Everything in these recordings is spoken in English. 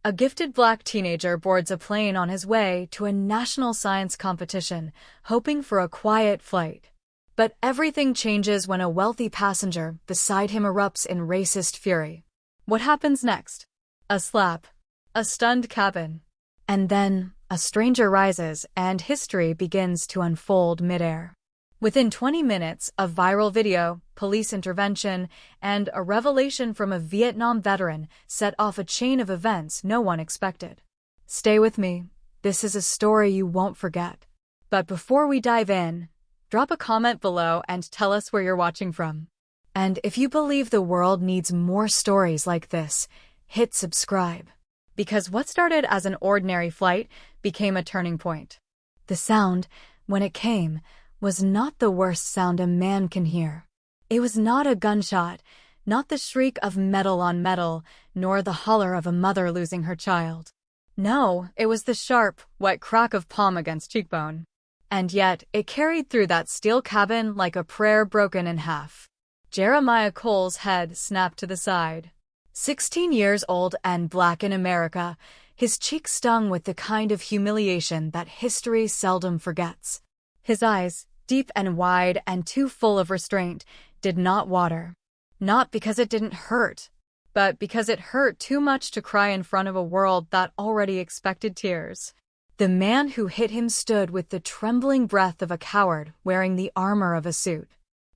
A gifted black teenager boards a plane on his way to a national science competition, hoping for a quiet flight. But everything changes when a wealthy passenger beside him erupts in racist fury. What happens next? A slap. A stunned cabin. And then, a stranger rises and history begins to unfold midair. Within 20 minutes, a viral video, police intervention, and a revelation from a Vietnam veteran set off a chain of events no one expected. Stay with me. This is a story you won't forget. But before we dive in, drop a comment below and tell us where you're watching from. And if you believe the world needs more stories like this, hit subscribe. Because what started as an ordinary flight became a turning point. The sound, when it came, was not the worst sound a man can hear. It was not a gunshot, not the shriek of metal on metal, nor the holler of a mother losing her child. No, it was the sharp, wet crack of palm against cheekbone. And yet, it carried through that steel cabin like a prayer broken in half. Jeremiah Cole's head snapped to the side. 16 years old and black in America, his cheek stung with the kind of humiliation that history seldom forgets. His eyes, deep and wide and too full of restraint, did not water. Not because it didn't hurt, but because it hurt too much to cry in front of a world that already expected tears. The man who hit him stood with the trembling breath of a coward wearing the armor of a suit.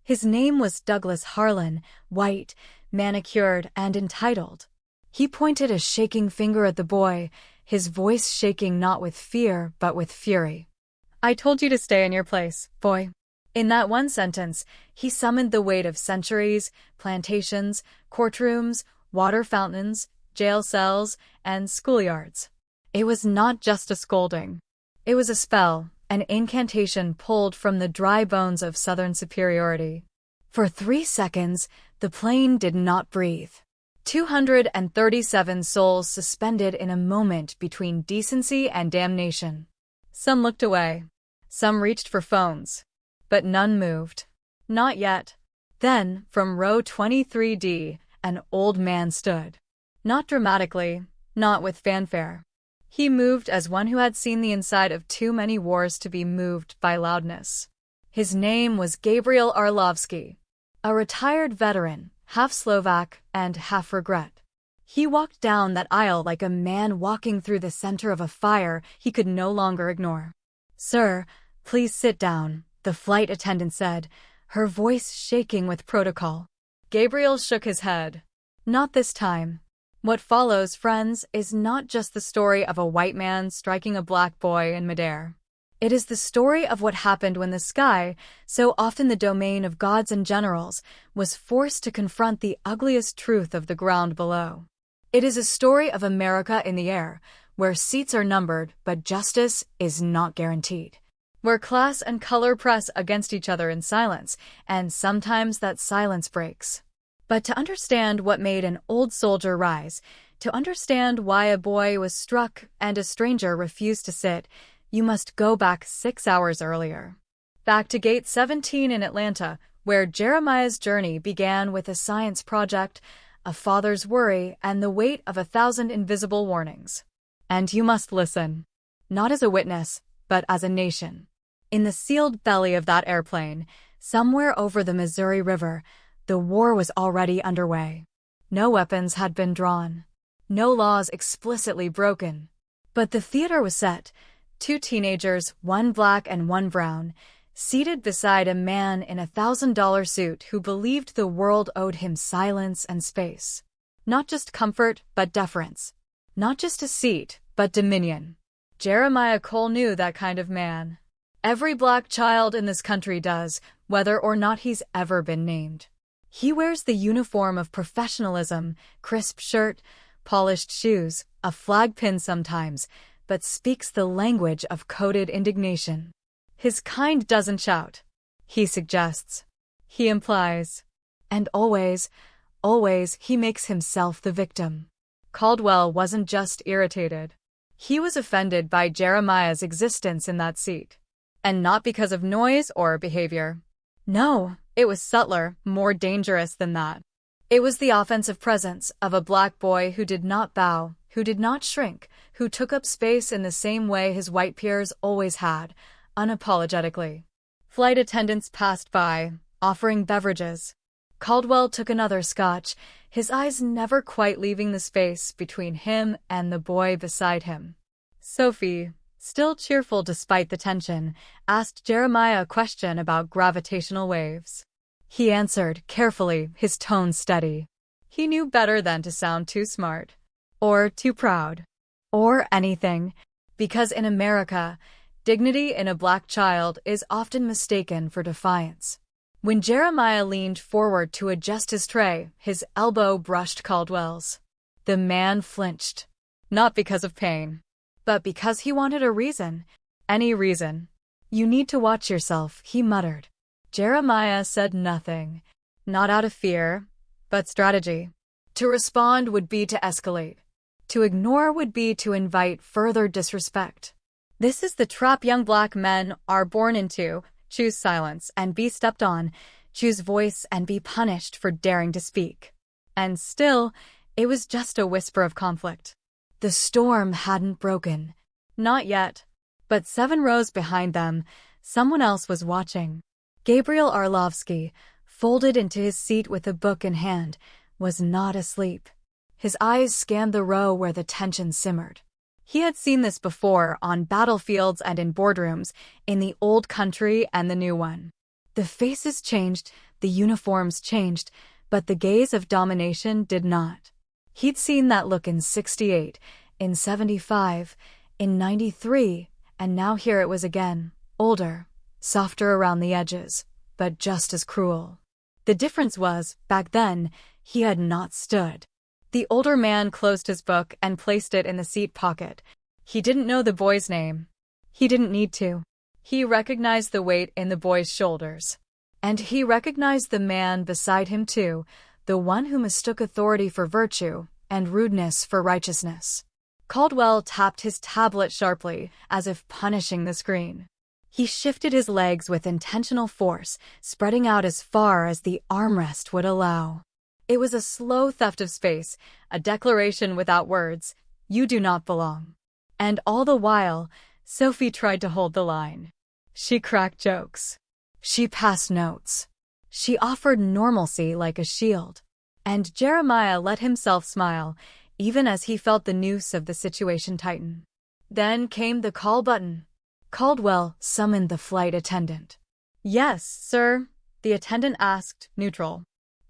His name was Douglas Harlan, white, manicured, and entitled. He pointed a shaking finger at the boy, his voice shaking not with fear but with fury. "I told you to stay in your place, boy." In that one sentence, he summoned the weight of centuries, plantations, courtrooms, water fountains, jail cells, and schoolyards. It was not just a scolding. It was a spell, an incantation pulled from the dry bones of Southern superiority. For 3 seconds, the plane did not breathe. 237 souls suspended in a moment between decency and damnation. Some looked away. Some reached for phones. But none moved. Not yet. Then, from row 23D, an old man stood. Not dramatically, not with fanfare. He moved as one who had seen the inside of too many wars to be moved by loudness. His name was Gabriel Arlovsky, a retired veteran, half Slovak and half regret. He walked down that aisle like a man walking through the center of a fire he could no longer ignore. "Sir, please sit down," the flight attendant said, her voice shaking with protocol. Gabriel shook his head. "Not this time." What follows, friends, is not just the story of a white man striking a black boy in midair. It is the story of what happened when the sky, so often the domain of gods and generals, was forced to confront the ugliest truth of the ground below. It is a story of America in the air, where seats are numbered but justice is not guaranteed. Where class and color press against each other in silence, and sometimes that silence breaks. But to understand what made an old soldier rise, to understand why a boy was struck and a stranger refused to sit, you must go back 6 hours earlier. Back to Gate 17 in Atlanta, where Jeremiah's journey began with a science project, a father's worry, and the weight of 1,000 invisible warnings. And you must listen. Not as a witness, but as a nation. In the sealed belly of that airplane, somewhere over the Missouri River, the war was already underway. No weapons had been drawn. No laws explicitly broken. But the theater was set. 2 teenagers, one black and one brown, seated beside a man in a $1,000 suit who believed the world owed him silence and space. Not just comfort, but deference. Not just a seat, but dominion. Jeremiah Cole knew that kind of man. Every black child in this country does, whether or not he's ever been named. He wears the uniform of professionalism, crisp shirt, polished shoes, a flag pin sometimes, but speaks the language of coded indignation. His kind doesn't shout. He suggests. He implies. And always, always he makes himself the victim. Caldwell wasn't just irritated. He was offended by Jeremiah's existence in that seat. And not because of noise or behavior. No, it was subtler, more dangerous than that. It was the offensive presence of a black boy who did not bow, who did not shrink, who took up space in the same way his white peers always had, unapologetically. Flight attendants passed by, offering beverages. Caldwell took another scotch, his eyes never quite leaving the space between him and the boy beside him. Sophie, still cheerful despite the tension, asked Jeremiah a question about gravitational waves. He answered, carefully, his tone steady. He knew better than to sound too smart, or too proud, or anything, because in America, dignity in a black child is often mistaken for defiance. When Jeremiah leaned forward to adjust his tray, his elbow brushed Caldwell's. The man flinched, not because of pain, but because he wanted a reason. Any reason. You need to watch yourself, he muttered. Jeremiah said nothing, not out of fear, but strategy. To respond would be to escalate. To ignore would be to invite further disrespect. This is the trap young black men are born into. Choose silence and be stepped on. Choose voice and be punished for daring to speak. And still, it was just a whisper of conflict. The storm hadn't broken. Not yet. But 7 rows behind them, someone else was watching. Gabriel Arlovsky, folded into his seat with a book in hand, was not asleep. His eyes scanned the row where the tension simmered. He had seen this before on battlefields and in boardrooms, in the old country and the new one. The faces changed, the uniforms changed, but the gaze of domination did not. He'd seen that look in 68, in 75, in 93, and now here it was again, older, softer around the edges, but just as cruel. The difference was, back then, he had not stood. The older man closed his book and placed it in the seat pocket. He didn't know the boy's name. He didn't need to. He recognized the weight in the boy's shoulders. And he recognized the man beside him too, the one who mistook authority for virtue and rudeness for righteousness. Caldwell tapped his tablet sharply, as if punishing the screen. He shifted his legs with intentional force, spreading out as far as the armrest would allow. It was a slow theft of space, a declaration without words, you do not belong. And all the while, Sophie tried to hold the line. She cracked jokes. She passed notes. She offered normalcy like a shield. And Jeremiah let himself smile, even as he felt the noose of the situation tighten. Then came the call button. Caldwell summoned the flight attendant. Yes, sir, the attendant asked, neutral.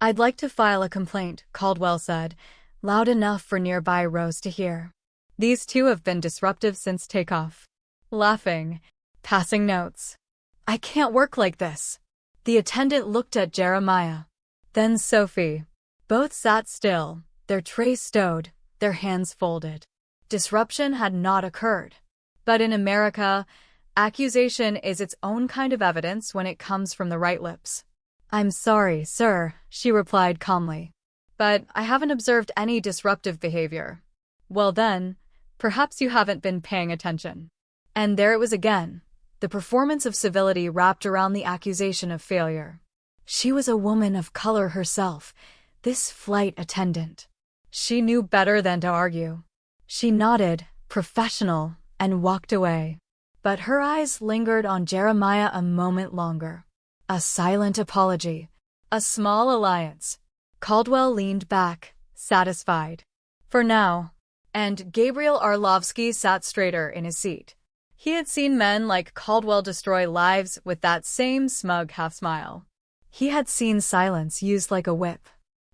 I'd like to file a complaint, Caldwell said, loud enough for nearby rows to hear. These two have been disruptive since takeoff. Laughing, passing notes. I can't work like this. The attendant looked at Jeremiah. Then Sophie. Both sat still, their trays stowed, their hands folded. Disruption had not occurred. But in America, accusation is its own kind of evidence when it comes from the right lips. I'm sorry, sir, she replied calmly. But I haven't observed any disruptive behavior. Well then, perhaps you haven't been paying attention. And there it was again, the performance of civility wrapped around the accusation of failure. She was a woman of color herself, this flight attendant. She knew better than to argue. She nodded, professional, and walked away. But her eyes lingered on Jeremiah a moment longer. A silent apology. A small alliance. Caldwell leaned back, satisfied. For now. And Gabriel Arlovsky sat straighter in his seat. He had seen men like Caldwell destroy lives with that same smug half-smile. He had seen silence used like a whip.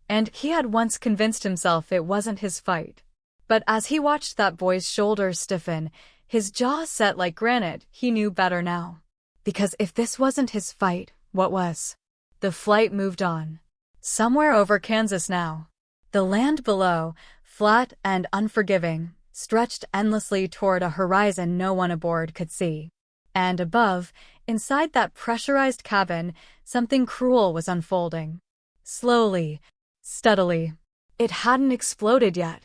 And he had once convinced himself it wasn't his fight. But as he watched that boy's shoulders stiffen, his jaw set like granite, he knew better now. Because if this wasn't his fight, what was? The flight moved on. Somewhere over Kansas now. The land below, flat and unforgiving, stretched endlessly toward a horizon no one aboard could see. And above, inside that pressurized cabin, something cruel was unfolding. Slowly, steadily. It hadn't exploded yet.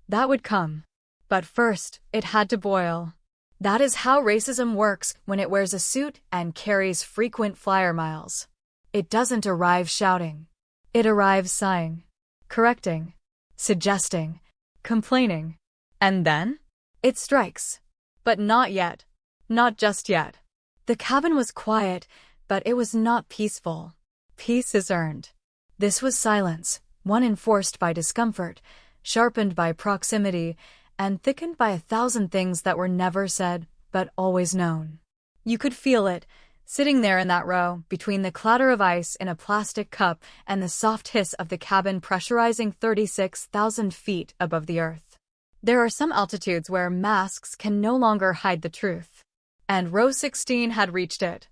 That would come. But first, it had to boil. That is how racism works when it wears a suit and carries frequent flyer miles. It doesn't arrive shouting. It arrives sighing, correcting, suggesting, complaining. And then? It strikes. But not yet. Not just yet. The cabin was quiet, but it was not peaceful. Peace is earned. This was silence, one enforced by discomfort, sharpened by proximity, and thickened by 1,000 things that were never said, but always known. You could feel it, sitting there in that row, between the clatter of ice in a plastic cup and the soft hiss of the cabin pressurizing 36,000 feet above the earth. There are some altitudes where masks can no longer hide the truth. And row 16 had reached it.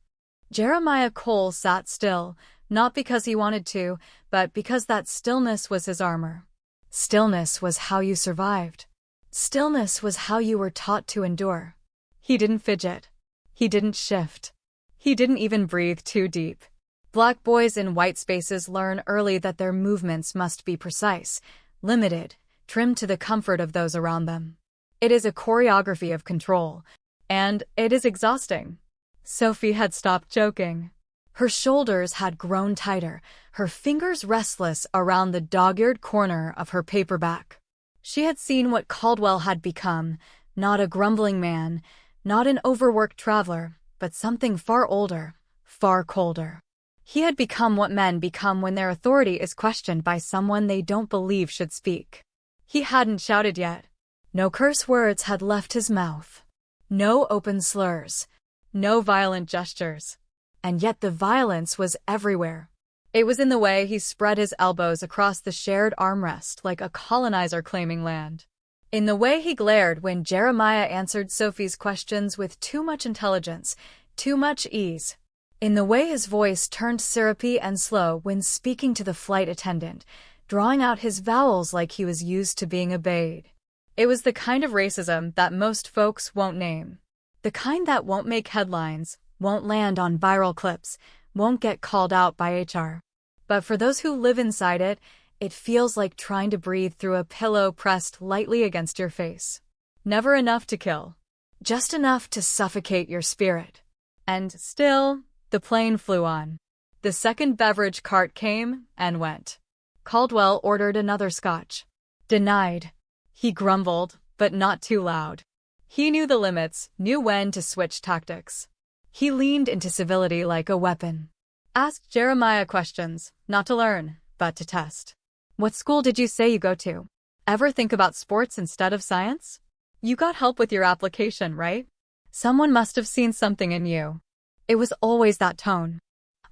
Jeremiah Cole sat still, not because he wanted to, but because that stillness was his armor. Stillness was how you survived. Stillness was how you were taught to endure. He didn't fidget. He didn't shift. He didn't even breathe too deep. Black boys in white spaces learn early that their movements must be precise, limited, trimmed to the comfort of those around them. It is a choreography of control, and it is exhausting. Sophie had stopped joking. Her shoulders had grown tighter, her fingers restless around the dog-eared corner of her paperback. She had seen what Caldwell had become, not a grumbling man, not an overworked traveler, but something far older, far colder. He had become what men become when their authority is questioned by someone they don't believe should speak. He hadn't shouted yet. No curse words had left his mouth. No open slurs. No violent gestures. And yet the violence was everywhere. It was in the way he spread his elbows across the shared armrest like a colonizer claiming land. In the way he glared when Jeremiah answered Sophie's questions with too much intelligence, too much ease. In the way his voice turned syrupy and slow when speaking to the flight attendant, drawing out his vowels like he was used to being obeyed. It was the kind of racism that most folks won't name. The kind that won't make headlines, won't land on viral clips, won't get called out by HR. But for those who live inside it, it feels like trying to breathe through a pillow pressed lightly against your face. Never enough to kill. Just enough to suffocate your spirit. And still, the plane flew on. The second beverage cart came and went. Caldwell ordered another scotch. Denied. He grumbled, but not too loud. He knew the limits, knew when to switch tactics. He leaned into civility like a weapon. Asked Jeremiah questions, not to learn, but to test. What school did you say you go to? Ever think about sports instead of science? You got help with your application, right? Someone must have seen something in you. It was always that tone.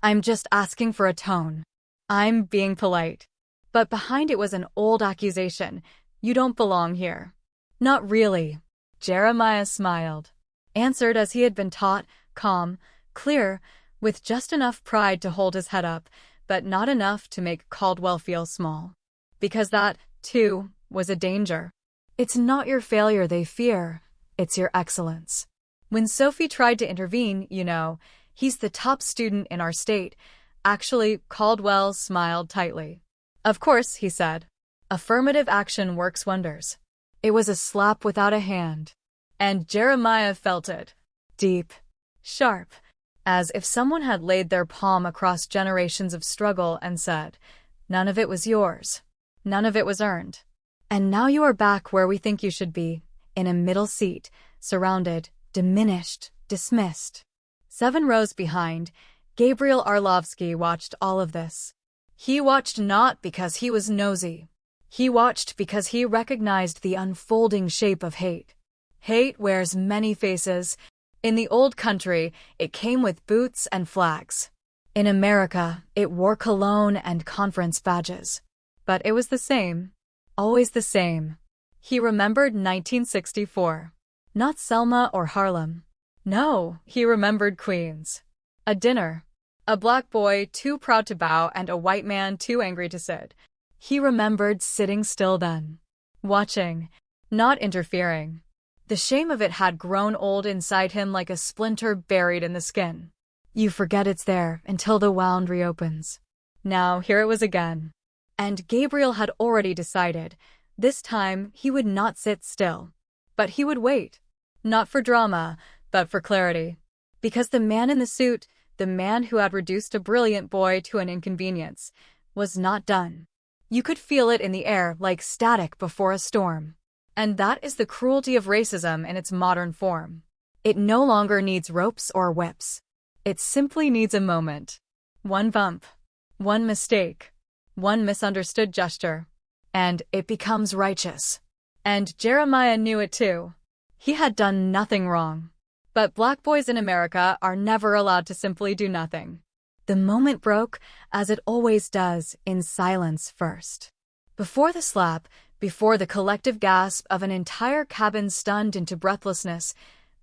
I'm just asking for a tone. I'm being polite. But behind it was an old accusation. You don't belong here. Not really. Jeremiah smiled. Answered as he had been taught, calm, clear, with just enough pride to hold his head up, but not enough to make Caldwell feel small. Because that, too, was a danger. It's not your failure they fear, it's your excellence. When Sophie tried to intervene, he's the top student in our state. Actually, Caldwell smiled tightly. Of course, he said. Affirmative action works wonders. It was a slap without a hand. And Jeremiah felt it. Deep. Sharp. As if someone had laid their palm across generations of struggle and said, none of it was yours. None of it was earned. And now you are back where we think you should be, in a middle seat, surrounded, diminished, dismissed. 7 rows behind, Gabriel Arlovsky watched all of this. He watched not because he was nosy. He watched because he recognized the unfolding shape of hate. Hate wears many faces. In the old country, it came with boots and flags. In America, it wore cologne and conference badges. But it was the same. Always the same. He remembered 1964. Not Selma or Harlem. No, he remembered Queens. A dinner. A black boy too proud to bow and a white man too angry to sit. He remembered sitting still then. Watching. Not interfering. The shame of it had grown old inside him like a splinter buried in the skin. You forget it's there until the wound reopens. Now here it was again. And Gabriel had already decided, this time he would not sit still. But he would wait. Not for drama, but for clarity. Because the man in the suit, the man who had reduced a brilliant boy to an inconvenience, was not done. You could feel it in the air like static before a storm. And that is the cruelty of racism in its modern form. It no longer needs ropes or whips. It simply needs a moment. One bump, one mistake, one misunderstood gesture, and it becomes righteous. And Jeremiah knew it too. He had done nothing wrong. But black boys in America are never allowed to simply do nothing. The moment broke, as it always does, in silence first. Before the slap, before the collective gasp of an entire cabin stunned into breathlessness,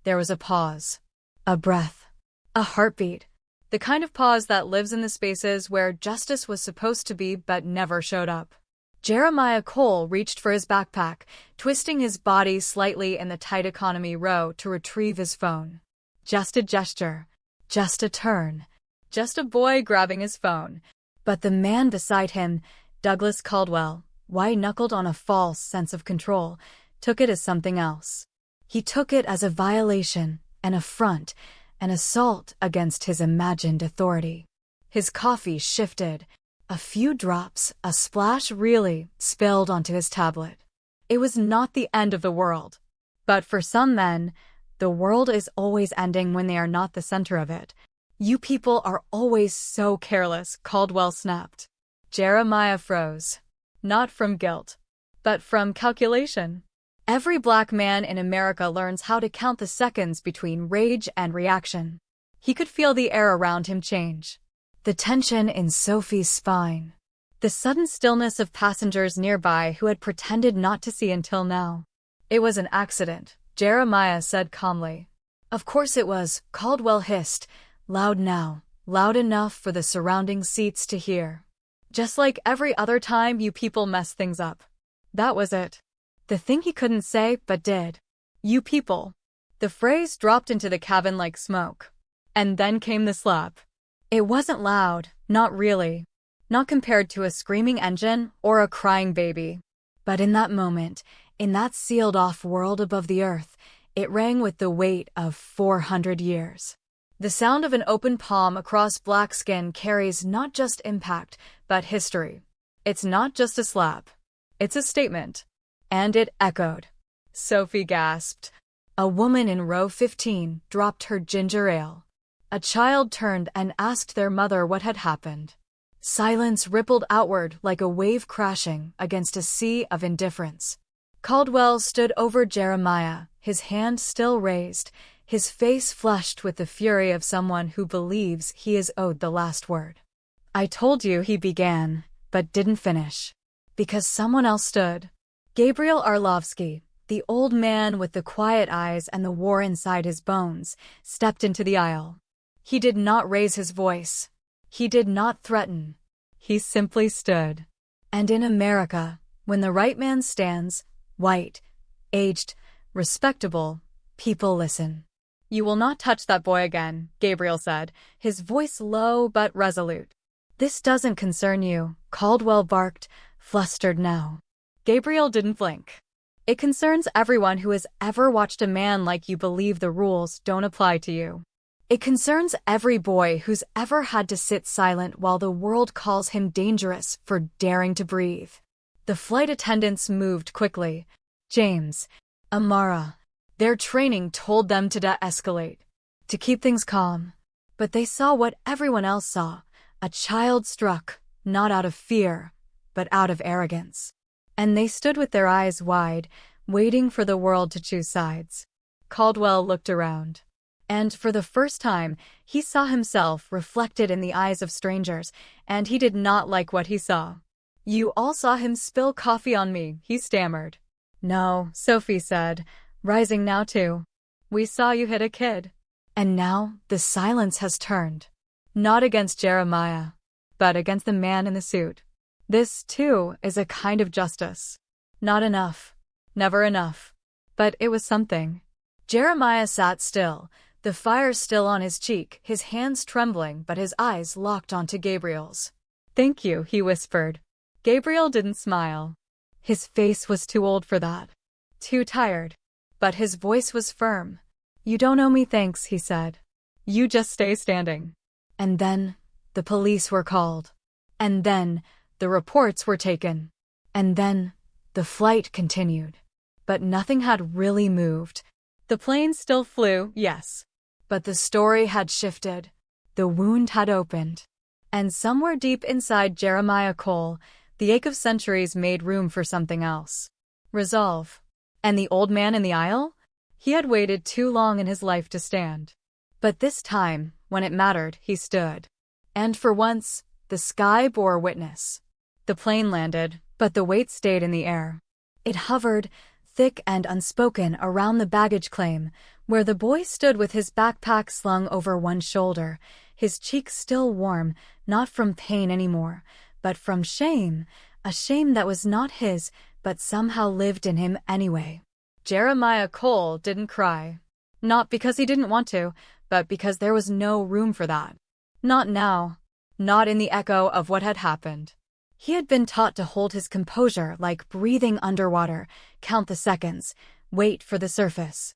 there was a pause. A breath. A heartbeat. The kind of pause that lives in the spaces where justice was supposed to be but never showed up. Jeremiah Cole reached for his backpack, twisting his body slightly in the tight economy row to retrieve his phone. Just a gesture. Just a turn. Just a boy grabbing his phone. But the man beside him, Douglas Caldwell, white-knuckled on a false sense of control, took it as something else. He took it as a violation, an affront, an assault against his imagined authority. His coffee shifted. A few drops, a splash really, spilled onto his tablet. It was not the end of the world. But for some men, the world is always ending when they are not the center of it. You people are always so careless, Caldwell snapped. Jeremiah froze. Not from guilt, but from calculation. Every black man in America learns how to count the seconds between rage and reaction. He could feel the air around him change. The tension in Sophie's spine. The sudden stillness of passengers nearby who had pretended not to see until now. It was an accident, Jeremiah said calmly. Of course it was, Caldwell hissed, loud now, loud enough for the surrounding seats to hear. Just like every other time you people mess things up. That was it. The thing he couldn't say but did. You people. The phrase dropped into the cabin like smoke. And then came the slap. It wasn't loud, not really. Not compared to a screaming engine or a crying baby. But in that moment, in that sealed-off world above the earth, it rang with the weight of 400 years. The sound of an open palm across black skin carries not just impact, but history. It's not just a slap. It's a statement. And it echoed. Sophie gasped. A woman in row 15 dropped her ginger ale. A child turned and asked their mother what had happened. Silence rippled outward like a wave crashing against a sea of indifference. Caldwell stood over Jeremiah, his hand still raised, his face flushed with the fury of someone who believes he is owed the last word. I told you, he began, but didn't finish. Because someone else stood. Gabriel Arlovsky, the old man with the quiet eyes and the war inside his bones, stepped into the aisle. He did not raise his voice. He did not threaten. He simply stood. And in America, when the right man stands, white, aged, respectable, people listen. You will not touch that boy again, Gabriel said, his voice low but resolute. This doesn't concern you, Caldwell barked, flustered now. Gabriel didn't blink. It concerns everyone who has ever watched a man like you believe the rules don't apply to you. It concerns every boy who's ever had to sit silent while the world calls him dangerous for daring to breathe. The flight attendants moved quickly. James, Amara. Their training told them to de-escalate, to keep things calm. But they saw what everyone else saw, a child struck, not out of fear, but out of arrogance. And they stood with their eyes wide, waiting for the world to choose sides. Caldwell looked around. And for the first time, he saw himself reflected in the eyes of strangers, and he did not like what he saw. You all saw him spill coffee on me, he stammered. No, Sophie said, rising now too. We saw you hit a kid. And now, the silence has turned. Not against Jeremiah, but against the man in the suit. This, too, is a kind of justice. Not enough. Never enough. But it was something. Jeremiah sat still, the fire still on his cheek, his hands trembling but his eyes locked onto Gabriel's. Thank you, he whispered. Gabriel didn't smile. His face was too old for that. Too tired. But his voice was firm. You don't owe me thanks, he said. You just stay standing. And then, the police were called. And then, the reports were taken. And then, the flight continued. but nothing had really moved. The plane still flew, yes. But the story had shifted. The wound had opened. And somewhere deep inside Jeremiah Cole, the ache of centuries made room for something else. Resolve. And the old man in the aisle? He had waited too long in his life to stand. But this time, when it mattered, he stood. And for once, the sky bore witness. The plane landed, but the weight stayed in the air. It hovered, thick and unspoken, around the baggage claim, where the boy stood with his backpack slung over one shoulder, his cheeks still warm, not from pain anymore, but from shame, a shame that was not his, but somehow lived in him anyway. Jeremiah Cole didn't cry. Not because he didn't want to, but because there was no room for that. Not now. Not in the echo of what had happened. He had been taught to hold his composure like breathing underwater, count the seconds, wait for the surface.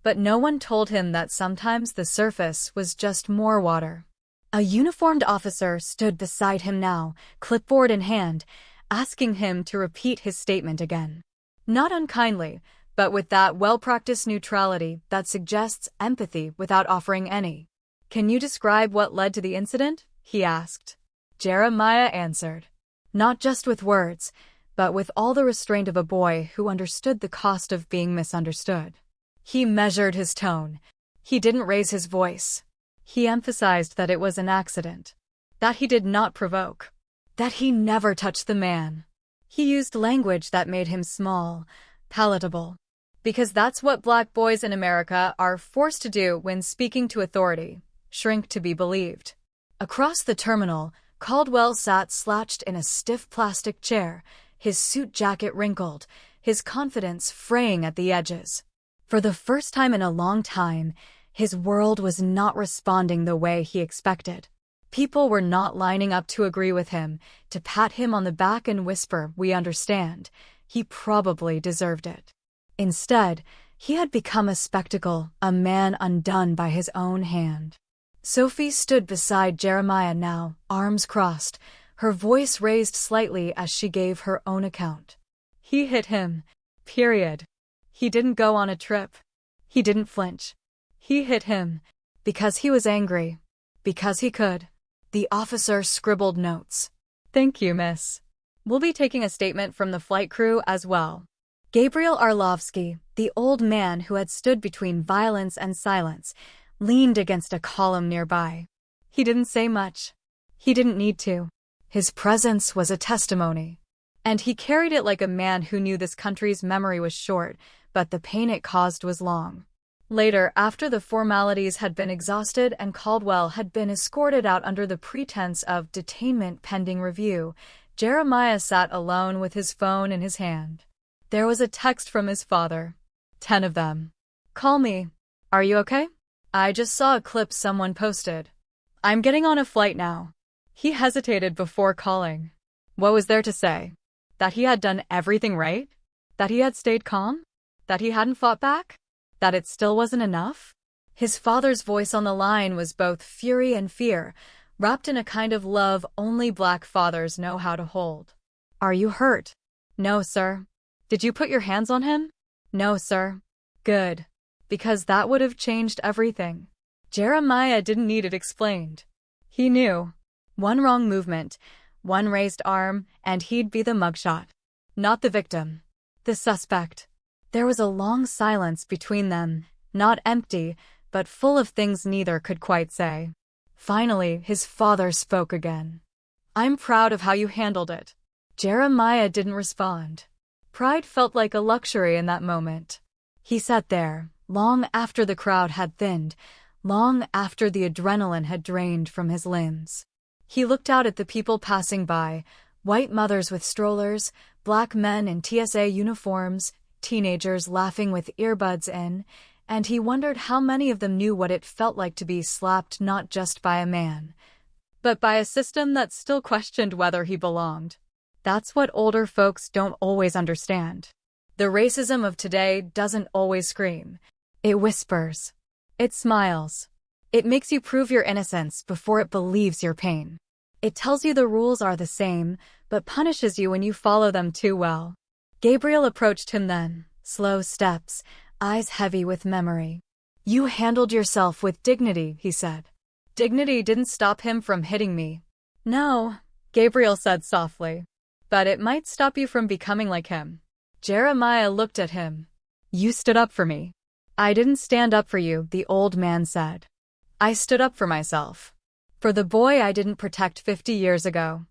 But no one told him that sometimes the surface was just more water. A uniformed officer stood beside him now, clipboard in hand, asking him to repeat his statement again. Not unkindly, but with that well-practiced neutrality that suggests empathy without offering any. "Can you describe what led to the incident?" he asked. Jeremiah answered. Not just with words, but with all the restraint of a boy who understood the cost of being misunderstood. He measured his tone. He didn't raise his voice. He emphasized that it was an accident. That he did not provoke. That he never touched the man. He used language that made him small, palatable. Because that's what black boys in America are forced to do when speaking to authority, shrink to be believed. Across the terminal, Caldwell sat slouched in a stiff plastic chair, his suit jacket wrinkled, his confidence fraying at the edges. For the first time in a long time, his world was not responding the way he expected. People were not lining up to agree with him, to pat him on the back and whisper, "We understand." He probably deserved it. Instead, he had become a spectacle, a man undone by his own hand. Sophie stood beside Jeremiah now, arms crossed, her voice raised slightly as she gave her own account. He hit him. Period. He didn't go on a trip. He didn't flinch. He hit him. Because he was angry. Because he could. The officer scribbled notes. "Thank you, miss. We'll be taking a statement from the flight crew as well." Gabriel Arlovsky, the old man who had stood between violence and silence, leaned against a column nearby. He didn't say much. He didn't need to. His presence was a testimony. And he carried it like a man who knew this country's memory was short, but the pain it caused was long. Later, after the formalities had been exhausted and Caldwell had been escorted out under the pretense of detainment pending review, Jeremiah sat alone with his phone in his hand. There was a text from his father. 10 of them. "Call me. Are you okay? I just saw a clip someone posted. I'm getting on a flight now." He hesitated before calling. What was there to say? That he had done everything right? That he had stayed calm? That he hadn't fought back? That it still wasn't enough? His father's voice on the line was both fury and fear, wrapped in a kind of love only black fathers know how to hold. "Are you hurt?" "No, sir." "Did you put your hands on him?" "No, sir." "Good. Because that would have changed everything." Jeremiah didn't need it explained. He knew. One wrong movement, one raised arm, and he'd be the mugshot. Not the victim. The suspect. There was a long silence between them, not empty, but full of things neither could quite say. Finally, his father spoke again. "I'm proud of how you handled it." Jeremiah didn't respond. Pride felt like a luxury in that moment. He sat there, long after the crowd had thinned, long after the adrenaline had drained from his limbs. He looked out at the people passing by, white mothers with strollers, black men in TSA uniforms, teenagers laughing with earbuds in, and he wondered how many of them knew what it felt like to be slapped not just by a man, but by a system that still questioned whether he belonged. That's what older folks don't always understand. The racism of today doesn't always scream. It whispers. It smiles. It makes you prove your innocence before it believes your pain. It tells you the rules are the same, but punishes you when you follow them too well. Gabriel approached him then, Slow steps, eyes heavy with memory. "You handled yourself with dignity," he said. "Dignity didn't stop him from hitting me." "No," Gabriel said softly. "But it might stop you from becoming like him." Jeremiah looked at him. "You stood up for me." "I didn't stand up for you," the old man said. "I stood up for myself. For the boy I didn't protect 50 years ago.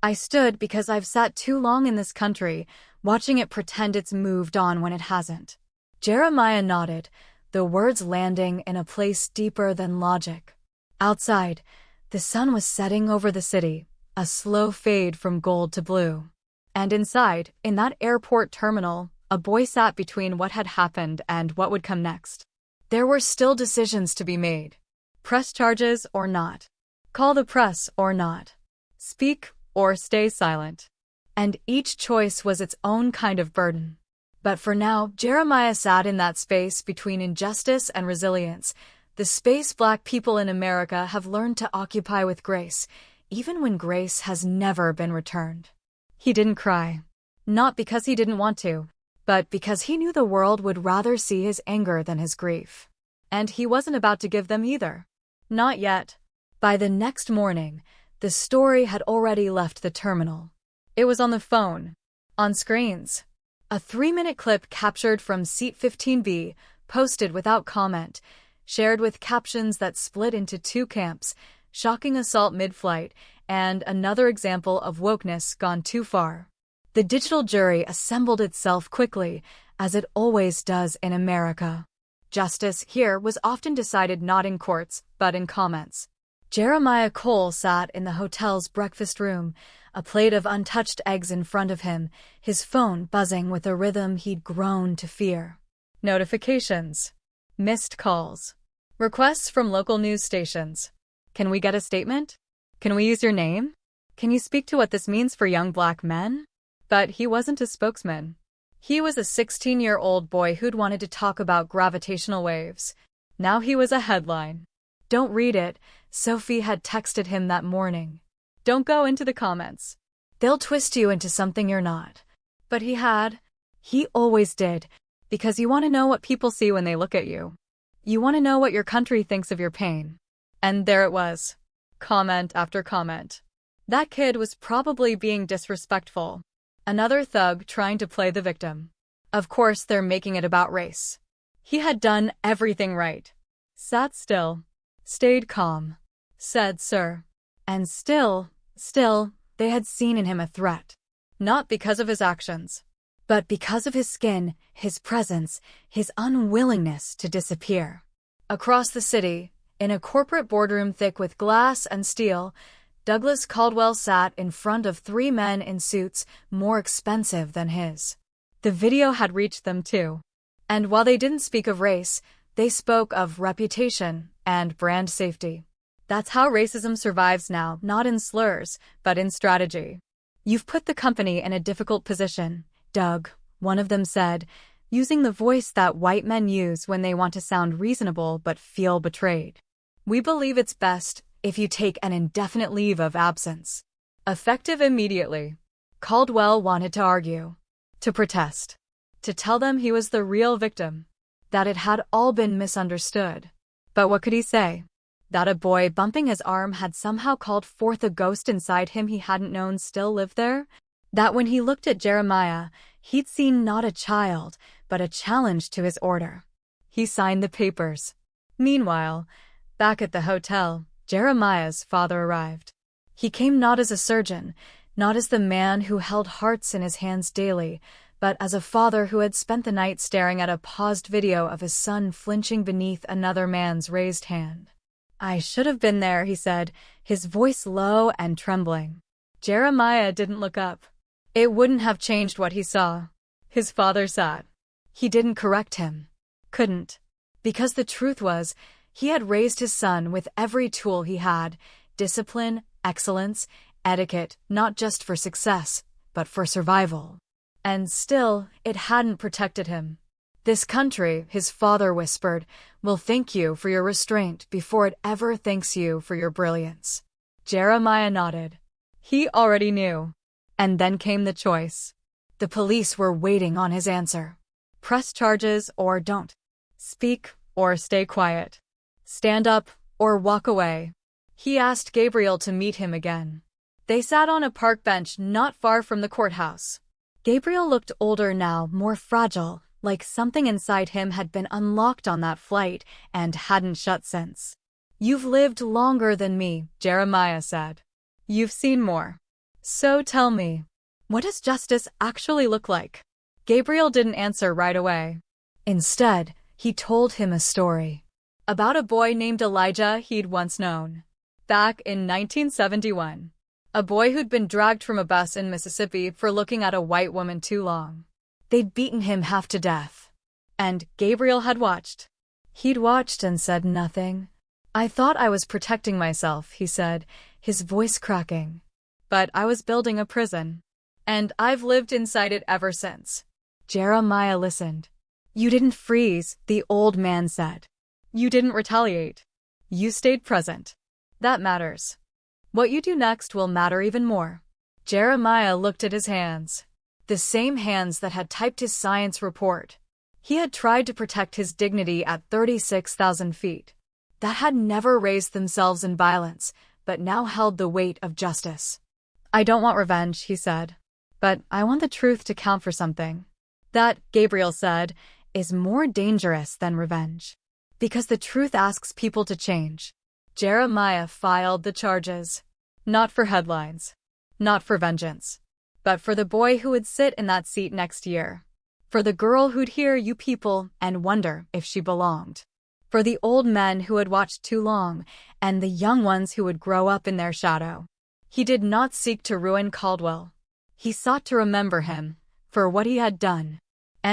I stood because I've sat too long in this country, watching it pretend it's moved on when it hasn't." Jeremiah nodded, the words landing in a place deeper than logic. Outside, the sun was setting over the city, a slow fade from gold to blue. And inside, in that airport terminal, a boy sat between what had happened and what would come next. There were still decisions to be made. Press charges or not. Call the press or not. Speak or stay silent. And each choice was its own kind of burden. But for now, Jeremiah sat in that space between injustice and resilience, the space Black people in America have learned to occupy with grace, even when grace has never been returned. He didn't cry. Not because he didn't want to, but because he knew the world would rather see his anger than his grief. And he wasn't about to give them either. Not yet. By the next morning, the story had already left the terminal. It was on the phone, on screens. A 3-minute clip captured from seat 15B, posted without comment, shared with captions that split into two camps, shocking assault mid-flight, and another example of wokeness gone too far. The digital jury assembled itself quickly, as it always does in America. Justice here was often decided not in courts, but in comments. Jeremiah Cole sat in the hotel's breakfast room, a plate of untouched eggs in front of him, his phone buzzing with a rhythm he'd grown to fear. Notifications. Missed calls. Requests from local news stations. "Can we get a statement? Can we use your name? Can you speak to what this means for young Black men?" But he wasn't a spokesman. He was a 16-year-old boy who'd wanted to talk about gravitational waves. Now he was a headline. "Don't read it," Sophie had texted him that morning. "Don't go into the comments. They'll twist you into something you're not." But he had. He always did, because you want to know what people see when they look at you. You want to know what your country thinks of your pain. And there it was. Comment after comment. That kid was probably being disrespectful. Another thug trying to play the victim. Of course they're making it about race. He had done everything right. Sat still. Stayed calm. Said sir. And still, they had seen in him a threat. Not because of his actions, but because of his skin, his presence, his unwillingness to disappear. Across the city, in a corporate boardroom thick with glass and steel, Douglas Caldwell sat in front of 3 men in suits more expensive than his. The video had reached them too. And while they didn't speak of race, they spoke of reputation and brand safety. That's how racism survives now, not in slurs, but in strategy. "You've put the company in a difficult position, Doug," one of them said, using the voice that white men use when they want to sound reasonable but feel betrayed. "We believe it's best if you take an indefinite leave of absence. Effective immediately." Caldwell wanted to argue, to protest, to tell them he was the real victim, that it had all been misunderstood. But what could he say? That a boy bumping his arm had somehow called forth a ghost inside him he hadn't known still lived there? That when he looked at Jeremiah, he'd seen not a child, but a challenge to his order. He signed the papers. Meanwhile, back at the hotel, Jeremiah's father arrived. He came not as a surgeon, not as the man who held hearts in his hands daily, but as a father who had spent the night staring at a paused video of his son flinching beneath another man's raised hand. "I should have been there," he said, his voice low and trembling. Jeremiah didn't look up. It wouldn't have changed what he saw. His father sat. He didn't correct him. Couldn't. Because the truth was, he had raised his son with every tool he had: discipline, excellence, etiquette, not just for success, but for survival. And still, it hadn't protected him. "This country," his father whispered, "will thank you for your restraint before it ever thanks you for your brilliance." Jeremiah nodded. He already knew. And then came the choice. The police were waiting on his answer. Press charges or don't. Speak or stay quiet. Stand up or walk away. He asked Gabriel to meet him again. They sat on a park bench not far from the courthouse. Gabriel looked older now, more fragile, like something inside him had been unlocked on that flight and hadn't shut since. "You've lived longer than me," Jeremiah said. "You've seen more. So tell me, what does justice actually look like?" Gabriel didn't answer right away. Instead, he told him a story about a boy named Elijah he'd once known. Back in 1971, a boy who'd been dragged from a bus in Mississippi for looking at a white woman too long. They'd beaten him half to death. And Gabriel had watched. He'd watched and said nothing. "I thought I was protecting myself," he said, his voice cracking. "But I was building a prison. And I've lived inside it ever since." Jeremiah listened. "You didn't freeze," the old man said. "You didn't retaliate. You stayed present. That matters. What you do next will matter even more." Jeremiah looked at his hands. The same hands that had typed his science report. He had tried to protect his dignity at 36,000 feet. That had never raised themselves in violence, but now held the weight of justice. "I don't want revenge," he said. "But I want the truth to count for something." That, Gabriel said, is more dangerous than revenge. Because the truth asks people to change. Jeremiah filed the charges. Not for headlines. Not for vengeance. But for the boy who would sit in that seat next year. For the girl who'd hear "you people" and wonder if she belonged. For the old men who had watched too long, and the young ones who would grow up in their shadow. He did not seek to ruin Caldwell. He sought to remember him, for what he had done.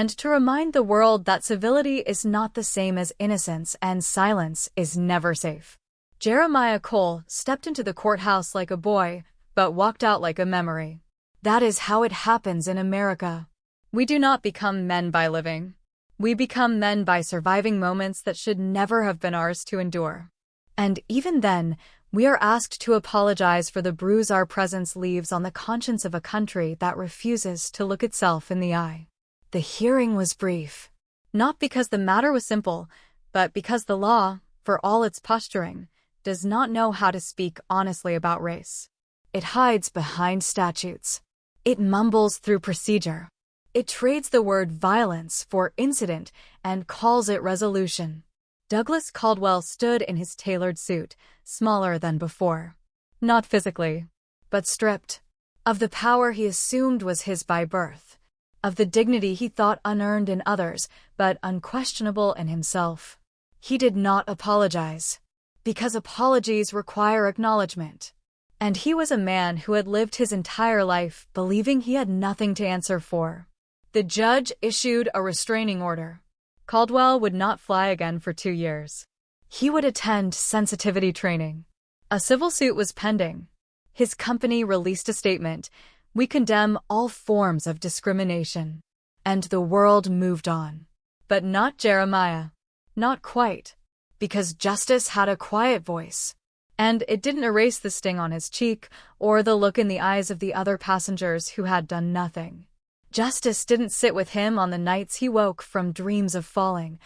And to remind the world that civility is not the same as innocence and silence is never safe. Jeremiah Cole stepped into the courthouse like a boy, but walked out like a memory. That is how it happens in America. We do not become men by living. We become men by surviving moments that should never have been ours to endure. And even then, we are asked to apologize for the bruise our presence leaves on the conscience of a country that refuses to look itself in the eye. The hearing was brief. Not because the matter was simple, but because the law, for all its posturing, does not know how to speak honestly about race. It hides behind statutes. It mumbles through procedure. It trades the word violence for incident and calls it resolution. Douglas Caldwell stood in his tailored suit, smaller than before. Not physically, but stripped. Of the power he assumed was his by birth. Of the dignity he thought unearned in others, but unquestionable in himself. He did not apologize. Because apologies require acknowledgement. And he was a man who had lived his entire life believing he had nothing to answer for. The judge issued a restraining order. Caldwell would not fly again for 2 years. He would attend sensitivity training. A civil suit was pending. His company released a statement, "We condemn all forms of discrimination." And the world moved on. But not Jeremiah. Not quite. Because justice had a quiet voice. And it didn't erase the sting on his cheek or the look in the eyes of the other passengers who had done nothing. Justice didn't sit with him on the nights he woke from dreams of falling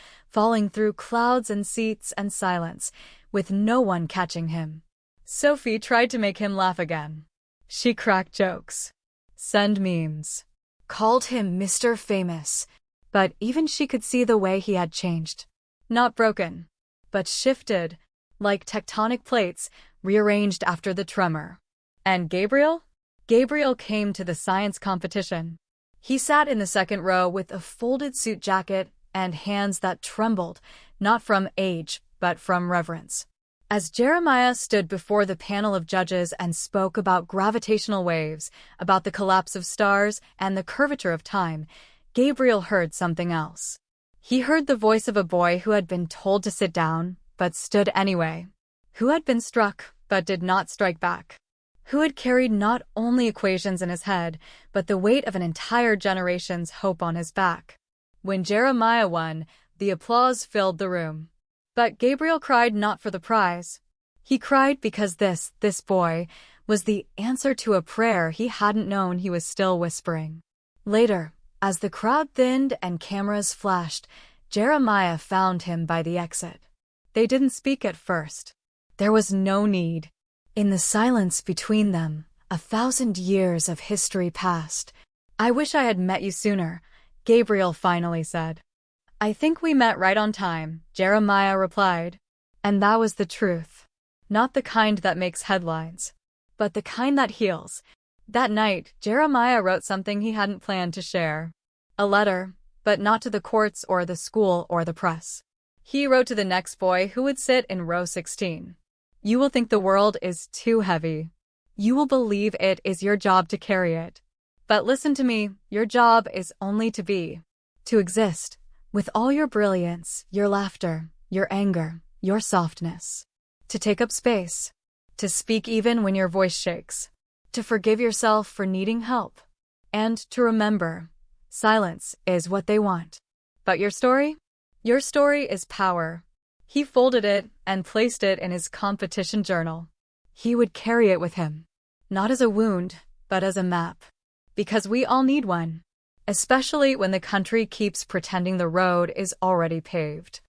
through clouds and seats and silence, with no one catching him. Sophie tried to make him laugh again. She cracked jokes. Send memes. Called him Mr. Famous. But even she could see the way he had changed. Not broken, but shifted, like tectonic plates, rearranged after the tremor. And Gabriel? Gabriel came to the science competition. He sat in the second row with a folded suit jacket and hands that trembled, not from age, but from reverence. As Jeremiah stood before the panel of judges and spoke about gravitational waves, about the collapse of stars and the curvature of time, Gabriel heard something else. He heard the voice of a boy who had been told to sit down, but stood anyway. Who had been struck, but did not strike back. Who had carried not only equations in his head, but the weight of an entire generation's hope on his back. When Jeremiah won, the applause filled the room. But Gabriel cried not for the prize. He cried because this boy, was the answer to a prayer he hadn't known he was still whispering. Later, As the crowd thinned and cameras flashed, Jeremiah found him by the exit. They didn't speak at first. There was no need. In the silence between them, 1,000 years of history passed. "I wish I had met you sooner," Gabriel finally said. "I think we met right on time," Jeremiah replied. And that was the truth. Not the kind that makes headlines, but the kind that heals. That night, Jeremiah wrote something he hadn't planned to share. A letter, but not to the courts or the school or the press. He wrote to the next boy who would sit in row 16. "You will think the world is too heavy. You will believe it is your job to carry it. But listen to me, your job is only to be, to exist, with all your brilliance, your laughter, your anger, your softness. To take up space. To speak even when your voice shakes. To forgive yourself for needing help. And to remember, silence is what they want. But your story? Your story is power." He folded it and placed it in his competition journal. He would carry it with him. Not as a wound, but as a map. Because we all need one. Especially when the country keeps pretending the road is already paved.